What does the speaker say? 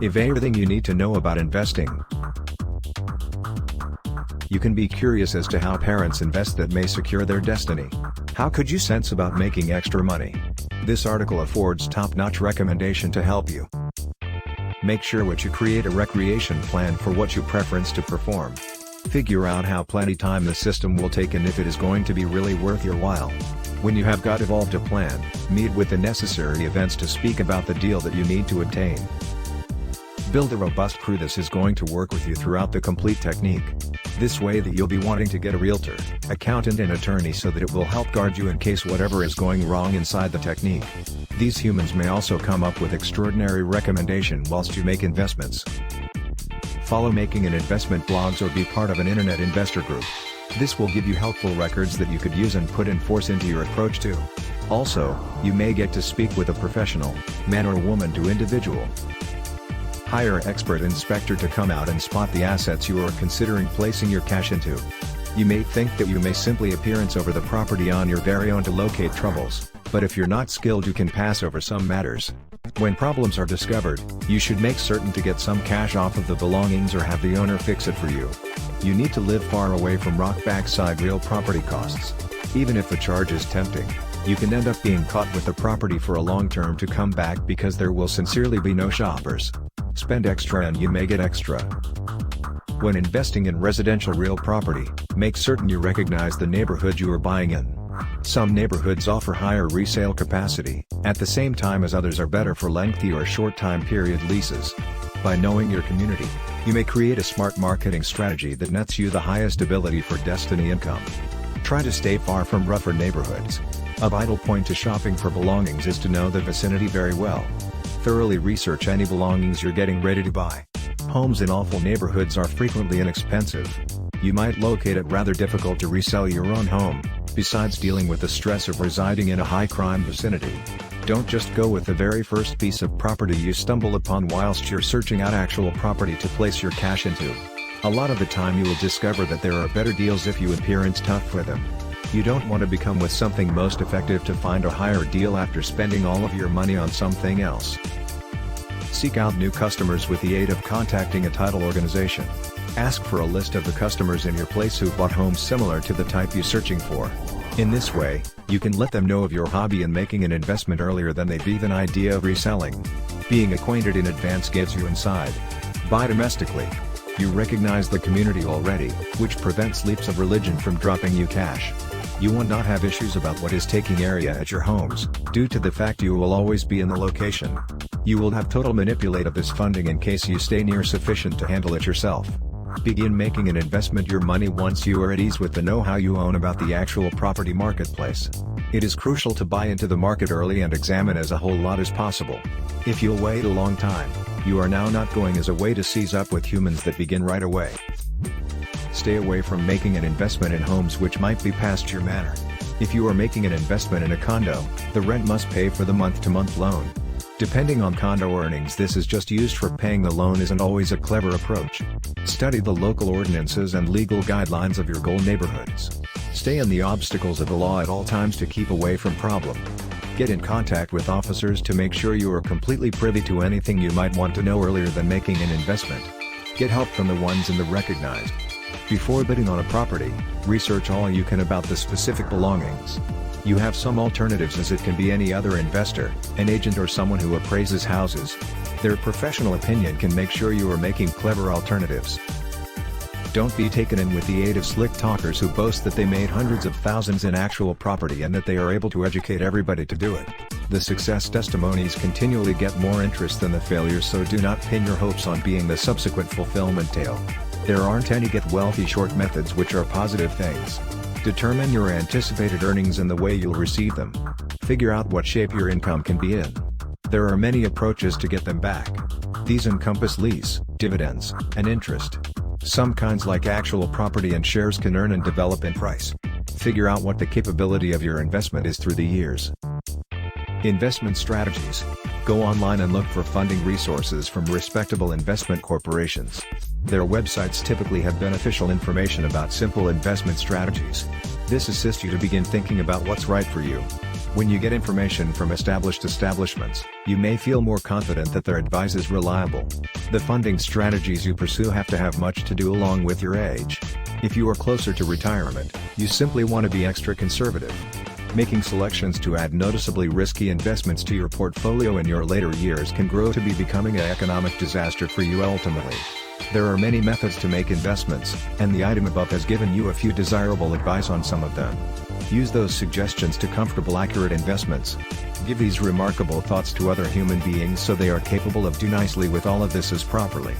Everything you need to know about investing. You can be curious as to how parents invest that may secure their destiny. How could you sense about making extra money? This article affords top-notch recommendation to help you. Make sure what you create a recreation plan for what you preference to perform. Figure out how plenty time the system will take and if it is going to be really worth your while. When you have got evolved a plan, meet with the necessary events to speak about the deal that you need to obtain. Build a robust crew. This is going to work with you throughout the complete technique. This way that you'll be wanting to get a realtor, accountant and attorney so that it will help guard you in case whatever is going wrong inside the technique. These humans may also come up with extraordinary recommendation whilst you make investments. Follow Making an Investment blogs or be part of an internet investor group. This will give you helpful records that you could use and put in force into your approach to. Also, you may get to speak with a professional, man or woman to individual. Hire an expert inspector to come out and spot the assets you are considering placing your cash into. You may think that you may simply appearance over the property on your very own to locate troubles, but if you're not skilled you can pass over some matters. When problems are discovered, you should make certain to get some cash off of the belongings or have the owner fix it for you. You need to live far away from rock backside real property costs. Even if the charge is tempting, you can end up being caught with the property for a long term to come back because there will sincerely be no shoppers. Spend extra and you may get extra. When investing in residential real property, make certain you recognize the neighborhood you are buying in. Some neighborhoods offer higher resale capacity, at the same time as others are better for lengthy or short time period leases. By knowing your community, you may create a smart marketing strategy that nets you the highest ability for destiny income. Try to stay far from rougher neighborhoods. A vital point to shopping for belongings is to know the vicinity very well. Thoroughly research any belongings you're getting ready to buy. Homes in awful neighborhoods are frequently inexpensive. You might locate it rather difficult to resell your own home, besides dealing with the stress of residing in a high-crime vicinity. Don't just go with the very first piece of property you stumble upon whilst you're searching out actual property to place your cash into. A lot of the time you will discover that there are better deals if you appearance tough for them. You don't want to become with something most effective to find a higher deal after spending all of your money on something else. Seek out new customers with the aid of contacting a title organization. Ask for a list of the customers in your place who bought homes similar to the type you're searching for. In this way, you can let them know of your hobby and making an investment earlier than they've even idea of reselling. Being acquainted in advance gives you insight. Buy domestically. You recognize the community already, which prevents leaps of religion from dropping you cash. You will not have issues about what is taking area at your homes, due to the fact you will always be in the location. You will have total manipulate of this funding in case you stay near sufficient to handle it yourself. Begin making an investment your money once you are at ease with the know-how you own about the actual property marketplace. It is crucial to buy into the market early and examine as a whole lot as possible. If you'll wait a long time, you are now not going as a way to seize up with humans that begin right away. Stay away from making an investment in homes which might be past your manor. If you are making an investment in a condo, the rent must pay for the month-to-month loan. Depending on condo earnings, this is just used for paying the loan isn't always a clever approach. Study the local ordinances and legal guidelines of your goal neighborhoods. Stay in the obstacles of the law at all times to keep away from problem. Get in contact with officers to make sure you are completely privy to anything you might want to know earlier than making an investment. Get help from the ones in the recognized. Before bidding on a property, research all you can about the specific belongings. You have some alternatives, as it can be any other investor, an agent or someone who appraises houses. Their professional opinion can make sure you are making clever alternatives. Don't be taken in with the aid of slick talkers who boast that they made hundreds of thousands in actual property and that they are able to educate everybody to do it. The success testimonies continually get more interest than the failures, so do not pin your hopes on being the subsequent fulfillment tale. There aren't any get wealthy short methods which are positive things. Determine your anticipated earnings and the way you'll receive them. Figure out what shape your income can be in. There are many approaches to get them back. These encompass lease, dividends, and interest. Some kinds like actual property and shares can earn and develop in price. Figure out what the capability of your investment is through the years. Investment strategies. Go online and look for funding resources from respectable investment corporations. Their websites typically have beneficial information about simple investment strategies. This assists you to begin thinking about what's right for you. When you get information from established establishments, you may feel more confident that their advice is reliable. The funding strategies you pursue have to have much to do along with your age. If you are closer to retirement, you simply want to be extra conservative. Making selections to add noticeably risky investments to your portfolio in your later years can grow to be becoming an economic disaster for you ultimately. There are many methods to make investments, and the item above has given you a few desirable advice on some of them. Use those suggestions to comfortable accurate investments. Give these remarkable thoughts to other human beings so they are capable of do nicely with all of this as properly.